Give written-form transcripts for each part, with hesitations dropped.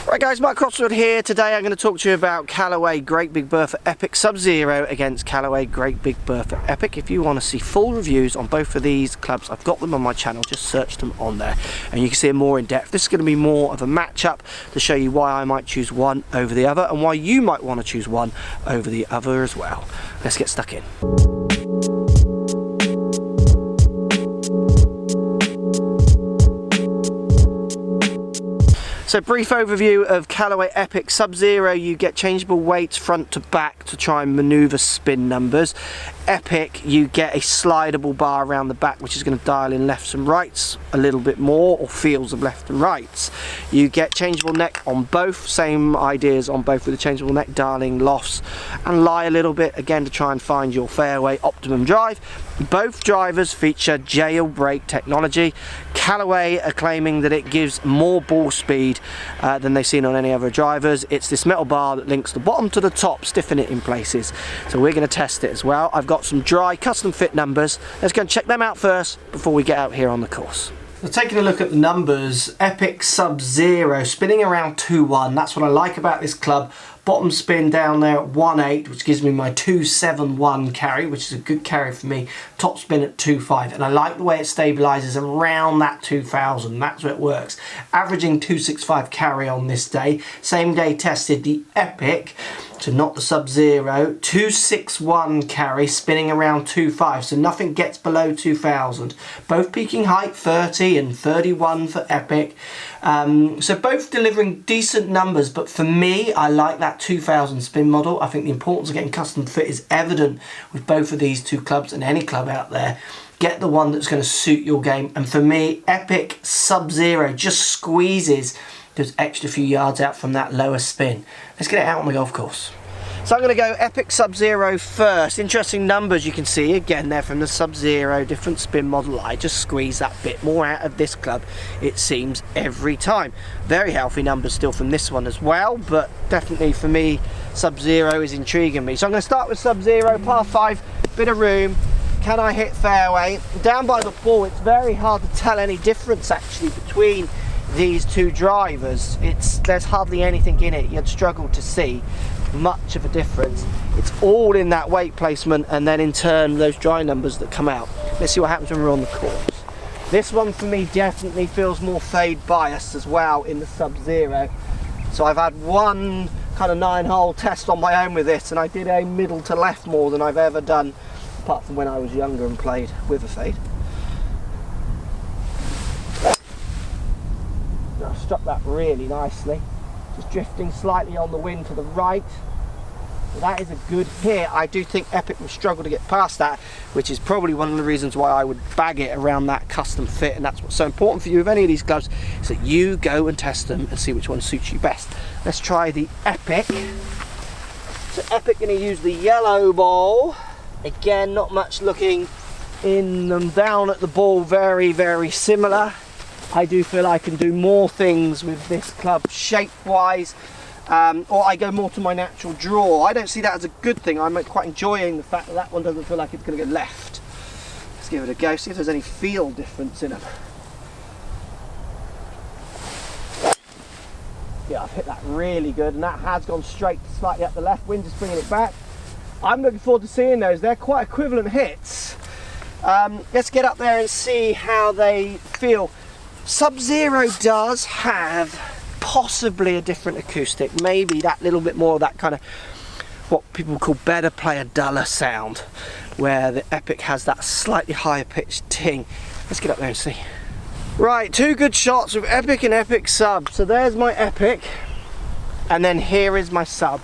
Right guys, Mark Crossfield here. Today I'm going to talk to you about Callaway Great Big Bertha Epic Sub-Zero against Callaway Great Big Bertha Epic. If you want to see full reviews on both of these clubs, I've got them on my channel, just search them on there and you can see them more in depth. This is going to be more of a match-up to show you why I might choose one over the other and why you might want to choose one over the other as well. Let's get stuck in. So brief overview of Callaway Epic Sub-Zero. You get changeable weights front to back to try and maneuver spin numbers. Epic, you get a slidable bar around the back which is going to dial in lefts and rights a little bit more, or feels of left and rights. You get changeable neck on both, same ideas on both with the changeable neck, dialing lofts and lie a little bit again to try and find your fairway optimum drive. Both drivers feature jailbreak technology. Callaway are claiming that it gives more ball speed than they've seen on any other drivers. It's this metal bar that links the bottom to the top, stiffen it in places. So we're going to test it as well. I've got some dry custom fit numbers. Let's go and check them out first before we get out here on the course. So taking a look at the numbers, Epic Sub-Zero spinning around 2-1. That's what I like about this club. Bottom spin down there at 1.8, which gives me my 2.71 carry, which is a good carry for me. Top spin at 2.5, and I like the way it stabilizes around that 2,000. That's where it works. Averaging 2.65 carry on this day. Same day tested the Epic, so not the Sub-Zero. 2.61 carry, spinning around 2.5, so nothing gets below 2,000. Both peaking height 30 and 31 for Epic. So both delivering decent numbers, but for me, I like that 2,000 spin model. I think the importance of getting custom fit is evident with both of these two clubs and any club out there. Get the one that's going to suit your game, and for me, Epic Sub-Zero just squeezes those extra few yards out from that lower spin. Let's get it out on the golf course. So I'm going to go Epic Sub-Zero first. Interesting numbers you can see again there from the Sub-Zero, different spin model. I just squeeze that bit more out of this club, it seems, every time. Very healthy numbers still from this one as well, but definitely for me, Sub-Zero is intriguing me. So I'm going to start with Sub-Zero, par 5, bit of room. Can I hit fairway? Down by the ball, it's very hard to tell any difference actually between these two drivers. There's hardly anything in it. You'd struggle to see much of a difference. It's all in that weight placement and then in turn those dry numbers that come out. Let's see what happens when we're on the course. This one for me definitely feels more fade biased as well in the Sub-Zero. So I've had one kind of 9-hole test on my own with this, and I did a middle to left more than I've ever done apart from when I was younger and played with a fade. I struck that really nicely, just drifting slightly on the wind to the right. So that is a good hit. I do think Epic will struggle to get past that, which is probably one of the reasons why I would bag it around that custom fit, and that's what's so important for you with any of these clubs, is that you go and test them and see which one suits you best. Let's try the Epic. So Epic going to use the yellow ball. Again, not much looking in them. Down at the ball, very, very similar. I do feel I can do more things with this club shape-wise, or I go more to my natural draw. I don't see that as a good thing. I'm quite enjoying the fact that that one doesn't feel like it's going to go left. Let's give it a go, see if there's any feel difference in them. Yeah, I've hit that really good, and that has gone straight slightly up the left. Wind is bringing it back. I'm looking forward to seeing those. They're quite equivalent hits. Let's get up there and see how they feel. Sub-Zero does have possibly a different acoustic, maybe that little bit more of that kind of what people call better player duller sound, where the Epic has that slightly higher pitched ting. Let's get up there and see. Right, two good shots with Epic and Epic Sub. So there's my Epic, and then here is my Sub.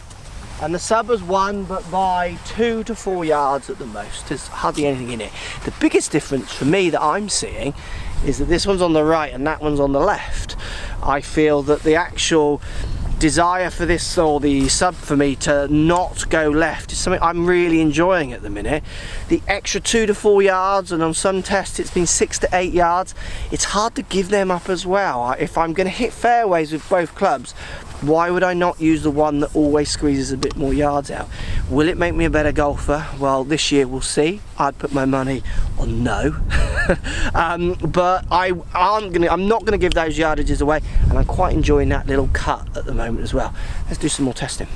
And the Sub has won, but by 2 to 4 yards at the most. There's hardly anything in it. The biggest difference for me that I'm seeing is that this one's on the right and that one's on the left. I feel that the actual desire for this, or the Sub for me to not go left, is something I'm really enjoying at the minute. The extra 2 to 4 yards, and on some tests it's been 6 to 8 yards. It's hard to give them up as well. If I'm going to hit fairways with both clubs, why would I not use the one that always squeezes a bit more yards out? Will it make me a better golfer? Well, this year we'll see. I'd put my money on no. But I'm not gonna give those yardages away, and I'm quite enjoying that little cut at the moment as well. Let's do some more testing.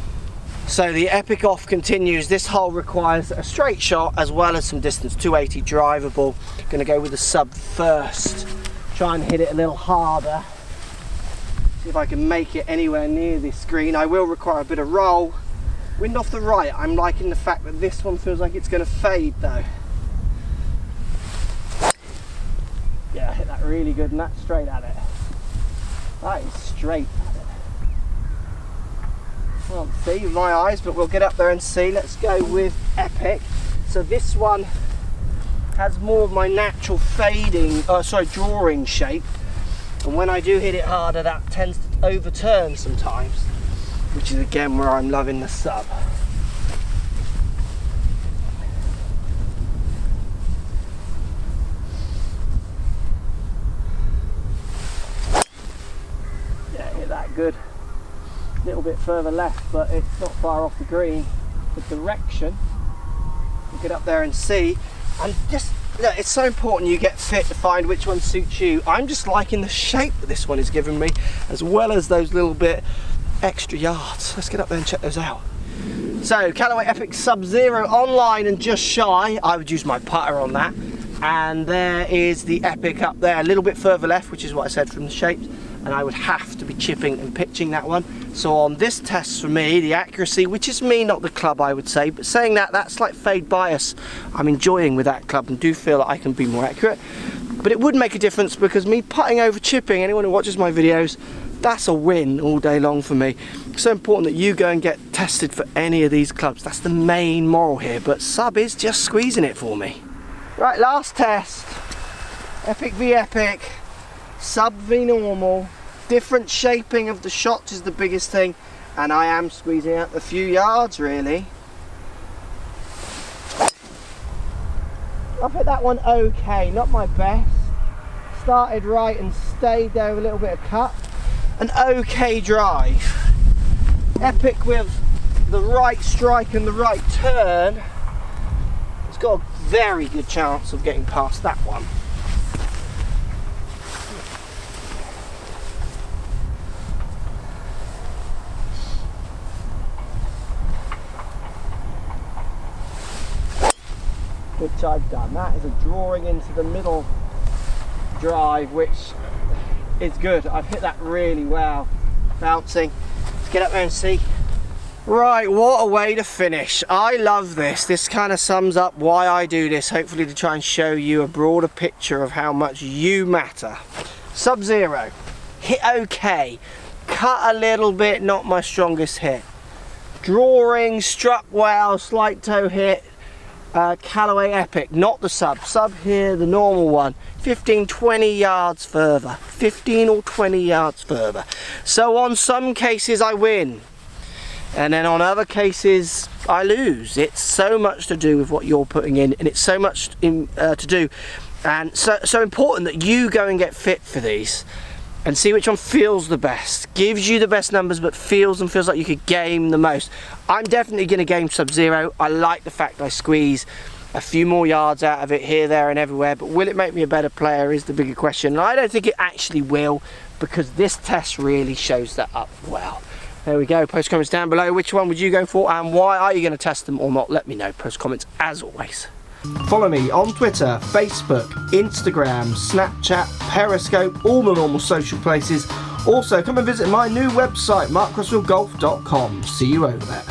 So the Epic off continues. This hole requires a straight shot as well as some distance, 280 drivable. Gonna go with the sub first. Try and hit it a little harder. See if I can make it anywhere near this green. I will require a bit of roll. Wind off the right. I'm liking the fact that this one feels like it's gonna fade though. Yeah, I hit that really good, and that's straight at it. That is straight at it. Can't see with my eyes, but we'll get up there and see. Let's go with Epic. So this one has more of my natural drawing shape, and when I do hit it harder, that tends to overturn sometimes, which is again where I'm loving the sub. Yeah, hit that good. A little bit further left, but it's not far off the green. The direction, we'll get up there and see. And just, look, it's so important you get fit to find which one suits you. I'm just liking the shape that this one is giving me, as well as those little bit extra yards. Let's get up there and check those out. So Callaway Epic Sub-Zero online and just shy. I would use my putter on that. And there is the Epic up there, a little bit further left, which is what I said from the shapes. And I would have to be chipping and pitching that one. So on this test for me, the accuracy, which is me, not the club, I would say, but saying that, that's like fade bias I'm enjoying with that club, and do feel that I can be more accurate. But it would make a difference, because me putting over chipping, anyone who watches my videos, that's a win all day long for me. It's so important that you go and get tested for any of these clubs. That's the main moral here, but sub is just squeezing it for me. Right, last test. Epic v Epic. Sub v normal. Different shaping of the shots is the biggest thing, and I am squeezing out a few yards really. I've hit that one okay, not my best. Started right and stayed there with a little bit of cut. An okay drive. Epic with the right strike and the right turn. It's got a very good chance of getting past that one. Which I've done. That is a drawing into the middle drive, which is good. I've hit that really well. Bouncing. Let's get up there and see. Right, what a way to finish. I love this. This kind of sums up why I do this, hopefully to try and show you a broader picture of how much you matter. Sub-Zero. Hit okay. Cut a little bit, not my strongest hit. Drawing, struck well, slight toe hit. Callaway Epic, not the sub. Sub here, the normal one. 15, 20 yards further. 15 or 20 yards further. So on some cases I win. And then on other cases I lose. It's so much to do with what you're putting in, and it's so much to do. And so important that you go and get fit for these and see which one feels the best, gives you the best numbers, but feels like you could game the most. I'm definitely going to game Sub-Zero. I like the fact I squeeze a few more yards out of it here, there and everywhere, but will it make me a better player is the bigger question. And I don't think it actually will, because this test really shows that up well. There we go. Post comments down below. Which one would you go for, and why are you going to test them or not? Let me know. Post comments as always. Follow me on Twitter, Facebook, Instagram, Snapchat, Periscope, all the normal social places. Also, come and visit my new website, markcrossfieldgolf.com. See you over there.